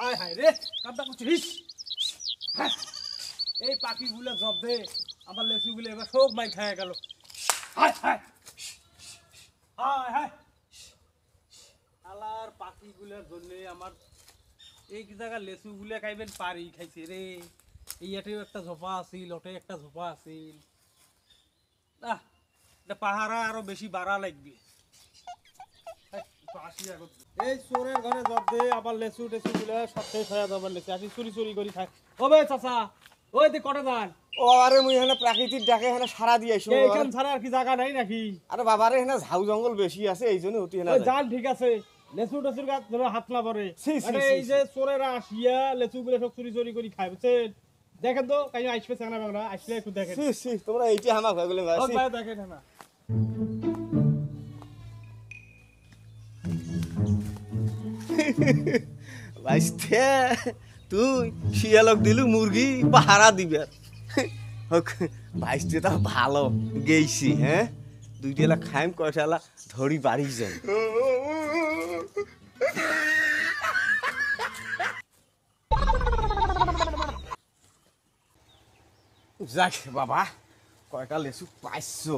হায় হায় রে কামটা করছিস এই পাখিগুলো জব দে আমার লেচুগুলো এবার সব মাই খায় গেল হায় হায় হায় হায় আলার পাখিগুলোর জন্য আমার এই জায়গা লেচুগুলো খাইবেন পারি খাইছে রে এই এটাও একটা ঝোপা আছিল ওটাই একটা ঝোপা আছিল না এটা পাহারা আরো বেশি বাড়া লাগবে এই চোরের ঘরে জব দে আবার লেচু টেচু গুলো সব শেষ হয়ে যাবে লেচু আসি চুরি চুরি করি খাই ওবে চাচা ওই তুই কটে যান ও আরে মুই এখানে প্রাকৃতিক ডাকে এখানে সারা দিয়ে আইছো এইখান ছাড়া আর কি জায়গা নাই নাকি আরে বাবারে এখানে ঝাউ জঙ্গল বেশি আছে এইজন্য অতি না যান ঠিক আছে লেচু টেচুর গাছ ধরে হাত না পড়ে আরে এই যে চোরেরা আসিয়া লেচু গুলো সব চুরি চুরি করি খাই বুঝছেন দেখেন তো কাই আসবে চাংনা বাংলা আসলে একটু দেখেন তোমরা এইটা হামা ভাই বলে ভাই দেখেন না ভাইস্তে তুই শিয়ালক দিলু মুরগি পাহারা দিবে ভাইস্তে তো ভালো গেইছি হ্যাঁ দুইটা খাইম কয়টালা ধরি বাড়ি যাই যাক বাবা কয়টা লেচু পাইছো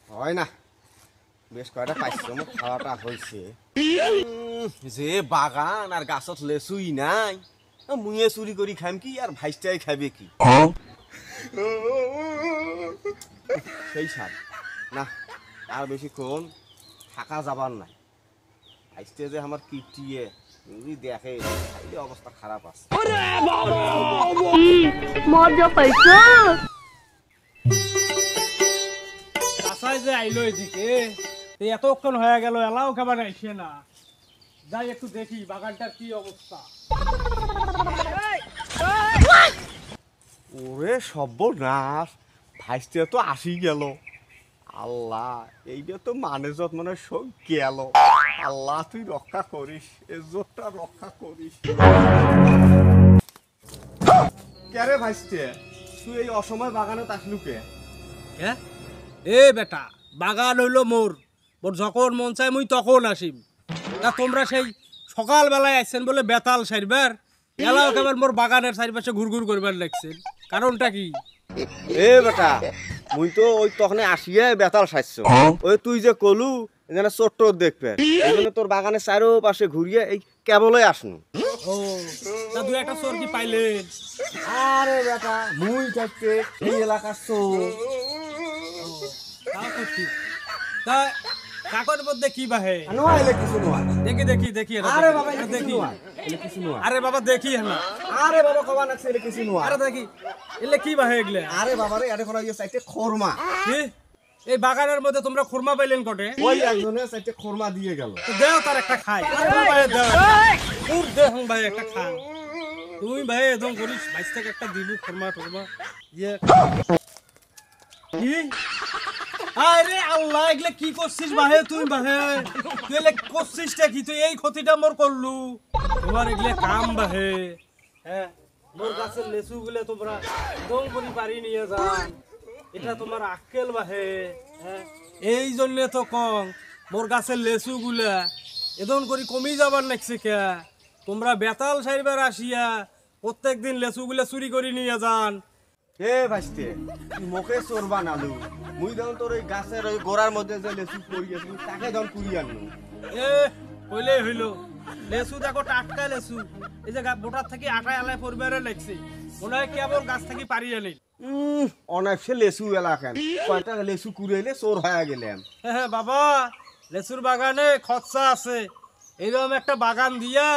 হয় না বেশ কয়টা পাইছো আমার খাওয়াটা হয়েছে যে বাগান আর গাছত লেচুই নাই মুয়ে চুরি করি খাইম কি আর ভাইস্টাই খাবে কি সেই সার না আর বেশিক্ষণ থাকা যাবার নাই ভাইস্টে যে আমার কিটিয়ে দেখে খাইলে অবস্থা খারাপ আছে মজা পাইছো আসাই যে আইলো এদিকে এতক্ষণ হয়ে গেল এলাও খাবার আইসে না যাই একটু দেখি বাগানটার কি অবস্থা ওরে সর্বনাশ ভাইস্তে তো আসি গেল আল্লাহ এইটা তো মানুষত মানে সব গেল আল্লাহ তুই রক্ষা করিস এজোরটা রক্ষা করিস কে ভাইস্তে তুই এই অসময় বাগানে আসলু কে হ্যাঁ এ বেটা বাগান হইলো মোর মোর যখন মন চাই মুই তখন আসিম না তোমরা সেই সকালবেলায় আসছেন বলে বেতাল সাইবার এলাও খাবার মোর বাগানের চারিপাশে ঘুরঘুর করবার লাগছেন কারণটা কি এ বেটা মুই তো ওই তখন আসিয়ে বেতাল সাজছো ওই তুই যে কলু এখানে ছোট্ট দেখবে এই জন্য তোর বাগানের চারোপাশে ঘুরিয়ে এই কেবলই আসনু ও তা দুই একটা চোর কি পাইলেন আরে বেটা মুই থাকতে এই এলাকার চোর তাও তো ঠিক তা কাকর মধ্যে কি বাহে নোয়া এলে কিছু নোয়া দেখি দেখি দেখি আরে বাবা এলে দেখি নোয়া এলে কিছু নোয়া আরে বাবা দেখি না আরে বাবা কবা নাকছে এলে কিছু নোয়া আরে দেখি এলে কি বাহে এগুলা আরে বাবা রে আরে কোন ইয়ে সাইতে খরমা কি এই বাগানের মধ্যে তোমরা খুরমা পাইলেন কটে ওই একজনে সাইতে খরমা দিয়ে গেল তো দেও তার একটা খাই ভাই দেও তোর দেহং ভাই একটা খা তুই ভাই একদম করিস 22 টাকা একটা দিবু খুরমা টুরমা ইয়ে কি আরে আল্লাহ এগুলা কি করছিস ভাই তুই ভাই তুই এলে করছিসটা কি তুই এই ক্ষতিটা মোর করলু তোমার এগুলা কাম ভাই হ্যাঁ মোর গাছের লেচু গুলো তোমরা দম করি পারি নিয়ে যান এটা তোমার আক্কেল বাহে হ্যাঁ এই জন্য তো কম মোর গাছের লেচু গুলা এদন করি কমি যাবার নাকছে কে তোমরা বেতাল সাইবার আসিয়া প্রত্যেকদিন লেচু গুলা চুরি করি নিয়ে যান এ ভাইস্তে তুই মুখে চোর বানালু মুই যখন তোর ওই গাছের ওই গোড়ার মধ্যে যে লেচু পড়ি গেছিল তাকে যখন কুড়ি আনলু এ হইলে হইলো লেচু দেখো টাটকা লেচু এই যে বোটার থেকে আটায় আলায় পরিবারে লাগছে মনে হয় কেবল গাছ থেকে পারি আনিল অনেকসে লেচু এলাকান কয়টা লেচু কুড়াইলে চোর হয়ে গেলাম হ্যাঁ বাবা লেচুর বাগানে খরচা আছে এইরকম একটা বাগান দিয়া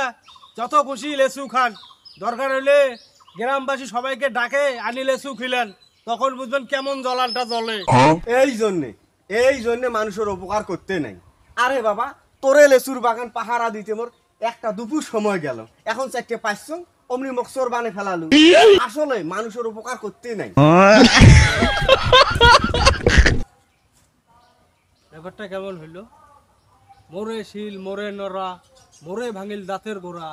যত খুশি লেচু খান দরকার হলে গ্রামবাসী সবাইকে ডাকে আনি লেচু খিলেন তখন বুঝবেন কেমন জলালটা জ্বলে এই জন্যে মানুষের উপকার করতে নাই আরে বাবা তোরে লেচুর বাগান পাহারা দিতে মোর একটা দুপুর সময় গেল এখন 4টে পাইছো অমনি মোক চোর বানে ফেলালু আসলে মানুষের উপকার করতে নাই ব্যাপারটা কেমন হইলো মোরে শিল মোরে নরা মোরে ভাঙিল দাঁতের গোড়া